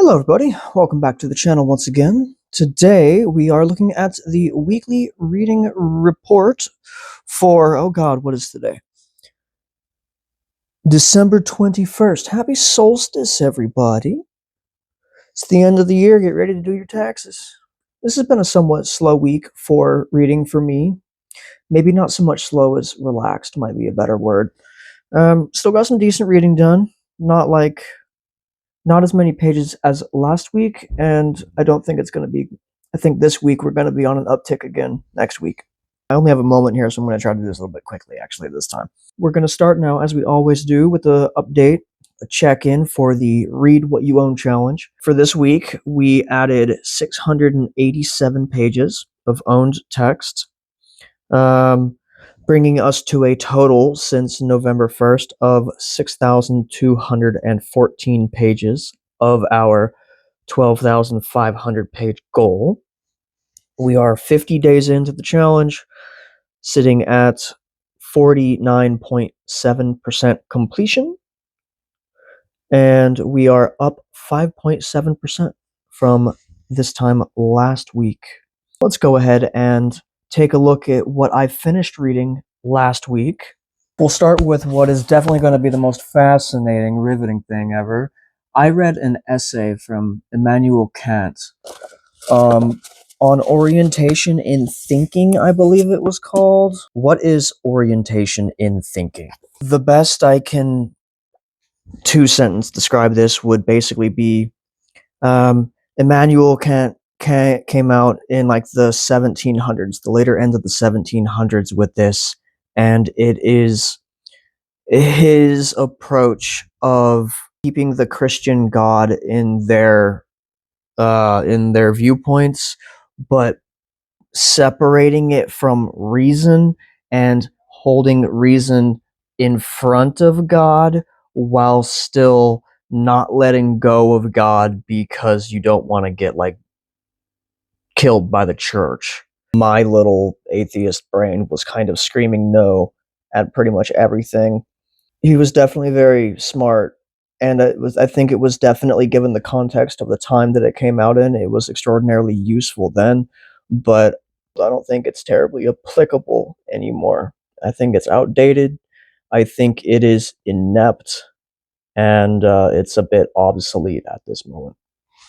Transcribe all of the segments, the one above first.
Hello everybody, welcome back to the channel once again. Today we are looking at the weekly reading report for, oh god, what is today? December 21st. Happy solstice, everybody. It's the end of the year, get ready to do your taxes. This has been a somewhat slow week for reading for me. Maybe not so much slow as relaxed might be a better word. Still got some decent reading done. Not as many pages as last week, and I don't think it's going to be, I think this week we're going to be on an uptick again next week. I only have a moment here, so I'm going to try to do this a little bit quickly, actually, this time. We're going to start now, as we always do, with the update, a check-in for the Read What You Own challenge. For this week, we added 687 pages of owned text, bringing us to a total since November 1st of 6,214 pages of our 12,500 page goal. We are 50 days into the challenge, sitting at 49.7% completion, and we are up 5.7% from this time last week. Let's go ahead and take a look at what I finished reading last week. We'll start with what is definitely going to be the most fascinating, riveting thing ever. I read an essay from Immanuel Kant on orientation in thinking, I believe it was called. What is orientation in thinking? The best I can two-sentence describe this would basically be Immanuel Kant came out in like the 1700s, the later end of the 1700s with this, and it is his approach of keeping the Christian God in their viewpoints, but separating it from reason and holding reason in front of God while still not letting go of God because you don't want to get like killed by the church. My little atheist brain was kind of screaming no at pretty much everything. He was definitely very smart, and I think it was definitely, given the context of the time that it came out in, it was extraordinarily useful then, but I don't think it's terribly applicable anymore. I think it's outdated. I think it is inept, and it's a bit obsolete at this moment.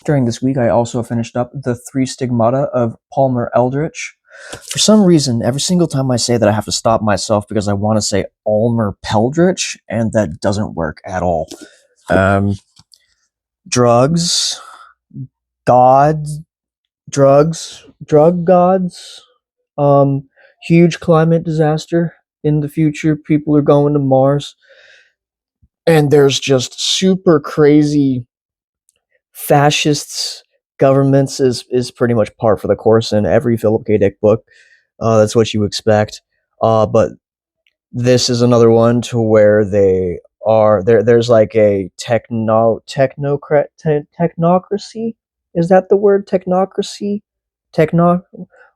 During this week, I also finished up the 3 Stigmata of Palmer Eldrich. For some reason, every single time I say that, I have to stop myself because I want to say Almer Peldrich, and that doesn't work at all. Drugs, gods, drug gods, huge climate disaster in the future. People are going to Mars, and there's just super crazy fascists. Governments is pretty much par for the course in every Philip K. Dick book. That's what you expect. But this is another one to where they are there's like a technocracy. Is that the word? Technocracy?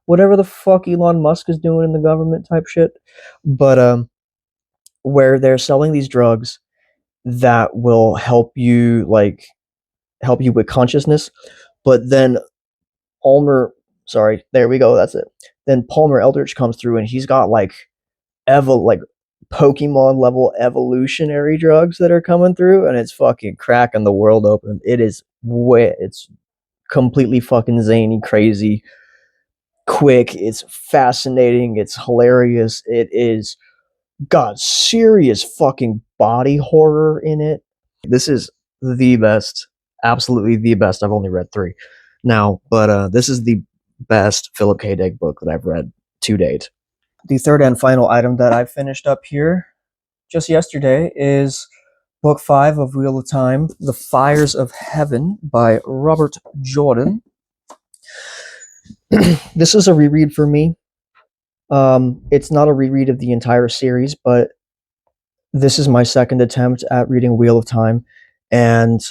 Whatever the fuck Elon Musk is doing in the government type shit. But where they're selling these drugs that will help you with consciousness, but then there we go, that's it. Then Palmer Eldritch comes through, and he's got like Pokemon level evolutionary drugs that are coming through, and it's fucking cracking the world open. It's completely fucking zany, crazy, quick. It's fascinating. It's hilarious. It is got serious fucking body horror in it. This is the best, absolutely the best. I've only read 3 now, but this is the best Philip K. Dick book that I've read to date. The third and final item that I finished up here just yesterday is Book 5 of Wheel of Time, The Fires of Heaven by Robert Jordan. This is a reread for me. It's not a reread of the entire series, but this is my second attempt at reading Wheel of Time, and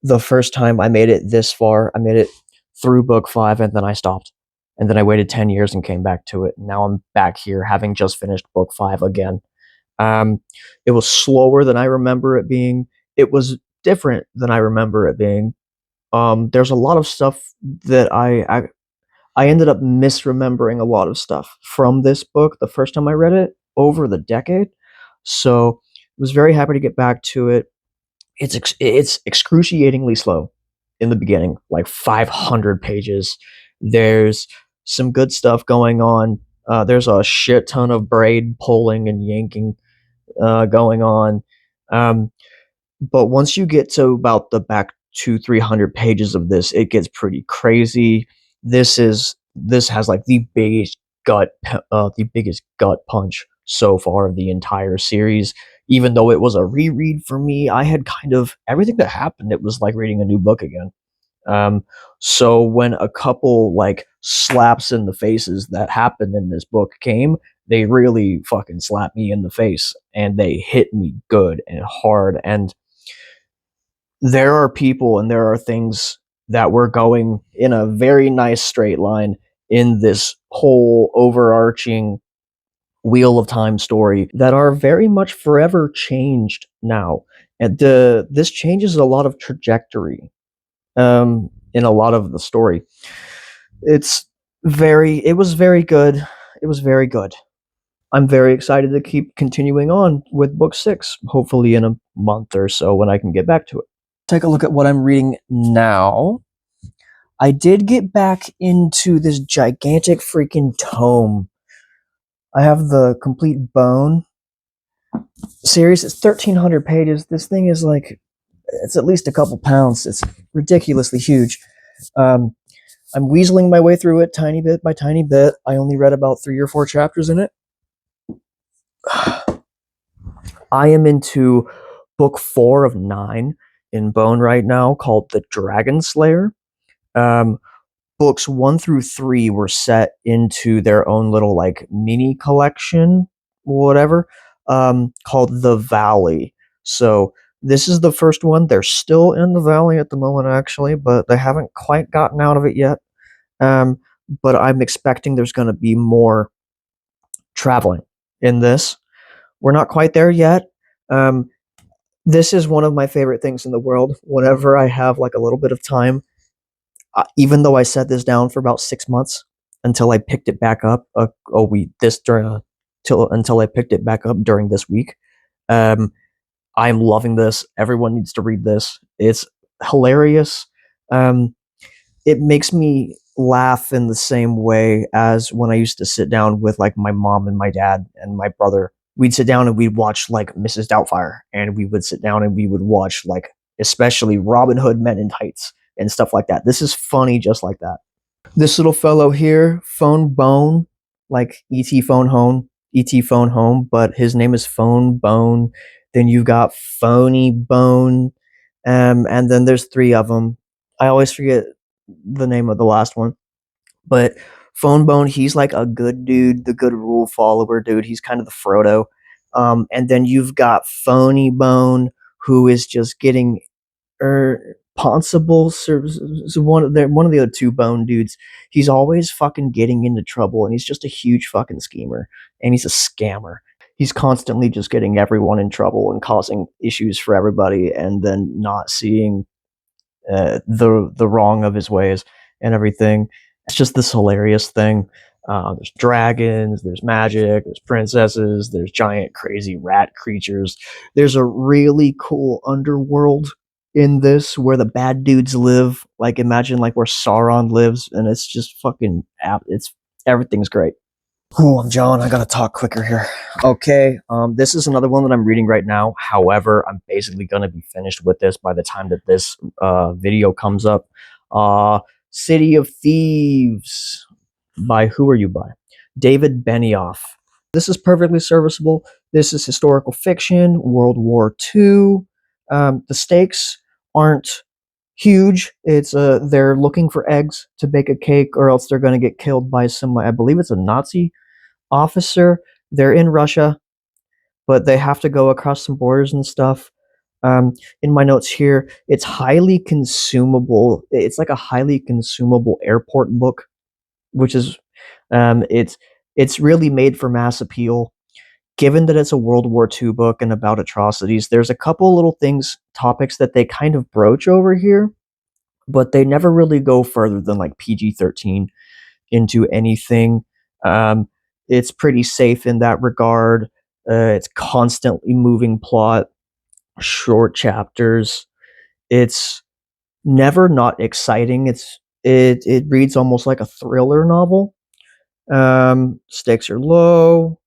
the first time I made it this far, I made it through Book 5, and then I stopped. And then I waited 10 years and came back to it. Now I'm back here, having just finished Book 5 again. It was slower than I remember it being. It was different than I remember it being. There's a lot of stuff that I ended up misremembering a lot of stuff from this book the first time I read it over the decade. So I was very happy to get back to it. It's excruciatingly slow in the beginning, like 500 pages. There's some good stuff going on. There's a shit ton of braid pulling and yanking going on. Um, but once you get to about the back 200-300 pages of this, it gets pretty crazy. This has like the biggest gut punch so far of the entire series. Even though it was a reread for me, I had kind of everything that happened. It was like reading a new book again. Um, so when a couple like slaps in the faces that happened in this book came, they really fucking slapped me in the face, and they hit me good and hard. And there are people and there are things that were going in a very nice straight line in this whole overarching wheel of time story that are very much forever changed now. And this changes a lot of trajectory in a lot of the story. It was very good. It was very good. I'm very excited to keep continuing on with book 6, hopefully in a month or so when I can get back to it. Take a look at what I'm reading now. I did get back into this gigantic freaking tome. I have the Complete Bone series. It's 1,300 pages. This thing is like, it's at least a couple pounds. It's ridiculously huge. I'm weaseling my way through it tiny bit by tiny bit. I only read about 3 or 4 chapters in it. I am into book 4 of 9 in Bone right now, called The Dragon Slayer. Um, Books 1 through 3 were set into their own little like mini collection, whatever, called The Valley. So this is the first one. They're still in the valley at the moment, actually, but they haven't quite gotten out of it yet. Um, but I'm expecting there's going to be more traveling in this. We're not quite there yet. Um, this is one of my favorite things in the world. Whenever I have like a little bit of time, even though I set this down for about 6 months until I picked it back up, until I picked it back up during this week. I'm loving this. Everyone needs to read this. It's hilarious. Um, it makes me laugh in the same way as when I used to sit down with like my mom and my dad and my brother. We'd sit down and we'd watch like Mrs. Doubtfire, and we would sit down and we would watch like especially Robin Hood Men in Tights and stuff like that. This is funny just like that. This little fellow here, Phone Bone, like ET Phone Home, but his name is Phone Bone. Then you've got Phony Bone, and then there's 3 of them. I always forget the name of the last one, but Phone Bone, he's like a good dude, the good rule follower dude. He's kind of the Frodo. And then you've got Phony Bone, who is just getting Consumable, one of the other 2 bone dudes. He's always fucking getting into trouble, and he's just a huge fucking schemer, and he's a scammer. He's constantly just getting everyone in trouble and causing issues for everybody, and then not seeing the wrong of his ways and everything. It's just this hilarious thing. There's dragons, there's magic, there's princesses, there's giant crazy rat creatures. There's a really cool underworld in this where the bad dudes live. Like imagine like where Sauron lives, and it's just fucking it's everything's great. Cool, I'm John. I gotta talk quicker here. Okay, this is another one that I'm reading right now. However, I'm basically gonna be finished with this by the time that this video comes up. City of Thieves by who are you by? David Benioff. This is perfectly serviceable. This is historical fiction, World War II. The stakes aren't huge. It's they're looking for eggs to bake a cake, or else they're going to get killed by some. I believe it's a Nazi officer. They're in Russia, but they have to go across some borders and stuff. In my notes here, it's highly consumable. It's like a highly consumable airport book, which is it's really made for mass appeal. Given that it's a World War II book and about atrocities, there's a couple little topics that they kind of broach over here, but they never really go further than like PG-13 into anything. It's pretty safe in that regard. It's constantly moving plot, short chapters. It's never not exciting. It reads almost like a thriller novel. Stakes are low.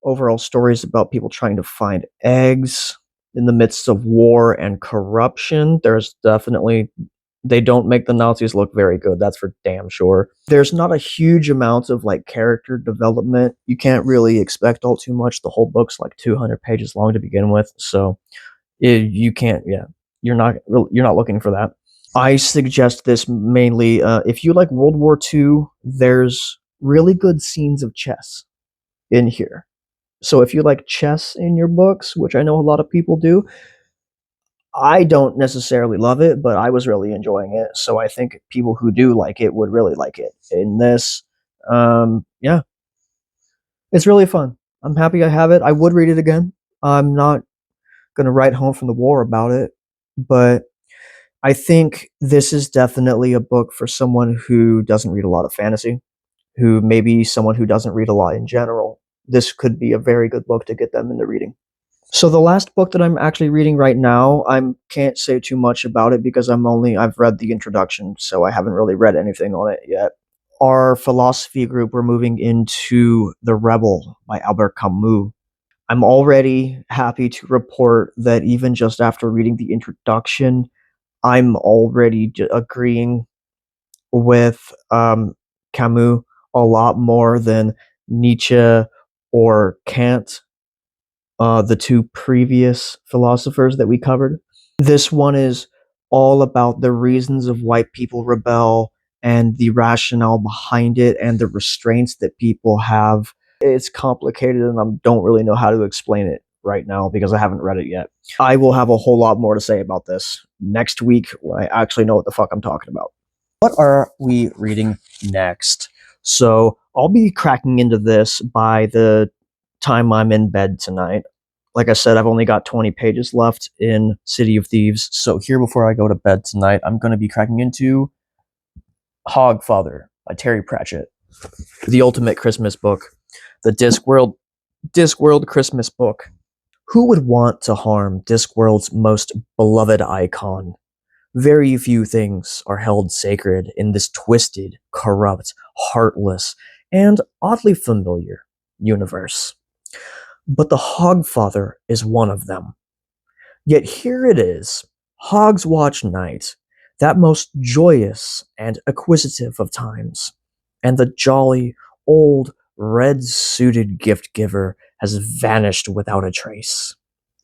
Overall stories about people trying to find eggs in the midst of war and corruption. There's definitely, they don't make the Nazis look very good, that's for damn sure. There's not a huge amount of like character development. You can't really expect all too much. The whole book's like 200 pages long to begin with, so you can't, yeah, you're not looking for that. I suggest this mainly if you like World War II. There's really good scenes of chess in here. So if you like chess in your books, which I know a lot of people do, I don't necessarily love it, but I was really enjoying it. So I think people who do like it would really like it. In this, yeah, it's really fun. I'm happy I have it. I would read it again. I'm not going to write home from the war about it, but I think this is definitely a book for someone who doesn't read a lot of fantasy, who maybe someone who doesn't read a lot in general. This could be a very good book to get them into reading. So the last book that I'm actually reading right now, I can't say too much about it because I've read the introduction, so I haven't really read anything on it yet. Our philosophy group, we're moving into The Rebel by Albert Camus. I'm already happy to report that even just after reading the introduction, I'm already agreeing with Camus a lot more than Nietzsche or Kant, the two previous philosophers that we covered. This one is all about the reasons of why people rebel and the rationale behind it and the restraints that people have. It's complicated and I don't really know how to explain it right now because I haven't read it yet. I will have a whole lot more to say about this next week when I actually know what the fuck I'm talking about. What are we reading next? So I'll be cracking into this by the time I'm in bed tonight. Like I said, I've only got 20 pages left in City of Thieves. So here before I go to bed tonight, I'm going to be cracking into Hogfather by Terry Pratchett. The ultimate Christmas book. The Discworld Christmas book. Who would want to harm Discworld's most beloved icon? Very few things are held sacred in this twisted, corrupt, heartless, and oddly familiar universe. But the Hogfather is one of them. Yet here it is, Hog's Watch night, that most joyous and acquisitive of times, and the jolly, old, red-suited gift-giver has vanished without a trace.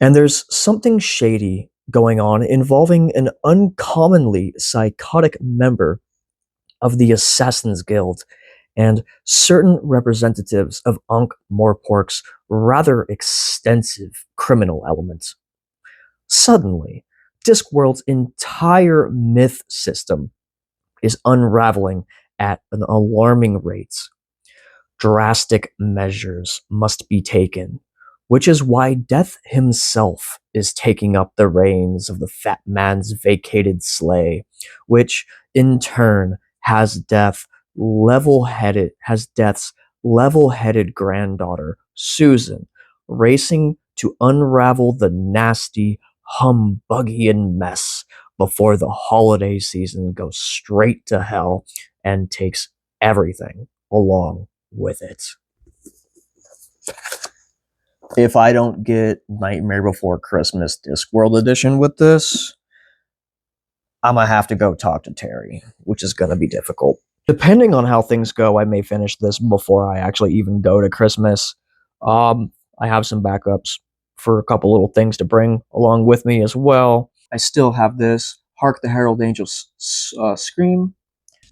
And there's something shady going on involving an uncommonly psychotic member of the Assassin's Guild and certain representatives of Ankh-Morpork's rather extensive criminal element. Suddenly, Discworld's entire myth system is unraveling at an alarming rate. Drastic measures must be taken, which is why Death himself is taking up the reins of the fat man's vacated sleigh, which in turn has Death's level-headed granddaughter, Susan, racing to unravel the nasty, humbuggian mess before the holiday season goes straight to hell and takes everything along with it. If I don't get Nightmare Before Christmas Discworld edition with this, I'm gonna have to go talk to Terry, which is gonna be difficult. Depending on how things go, I may finish this before I actually even go to Christmas. I have some backups for a couple little things to bring along with me as well. I still have this Hark the Herald Angels Scream.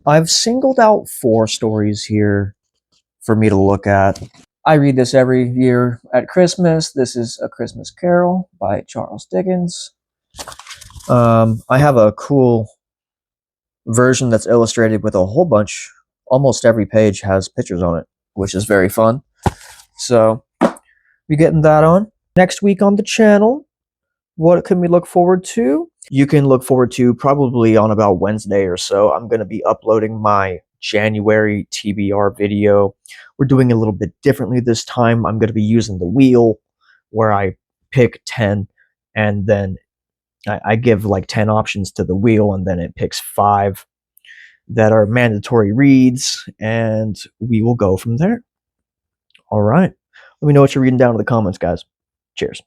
I've singled out 4 stories here for me to look at. I read this every year at Christmas. This is A Christmas Carol by Charles Dickens. I have a cool version that's illustrated with a whole bunch. Almost every page has pictures on it, which is very fun. So, be getting that on. Next week on the channel, what can we look forward to? you can look forward to probably on about Wednesday or so. I'm going to be uploading my January TBR video. We're doing it a little bit differently this time. I'm going to be using the wheel where I pick 10 and then I give like 10 options to the wheel and then it picks 5 that are mandatory reads and we will go from there. All right. Let me know what you're reading down in the comments, guys. Cheers.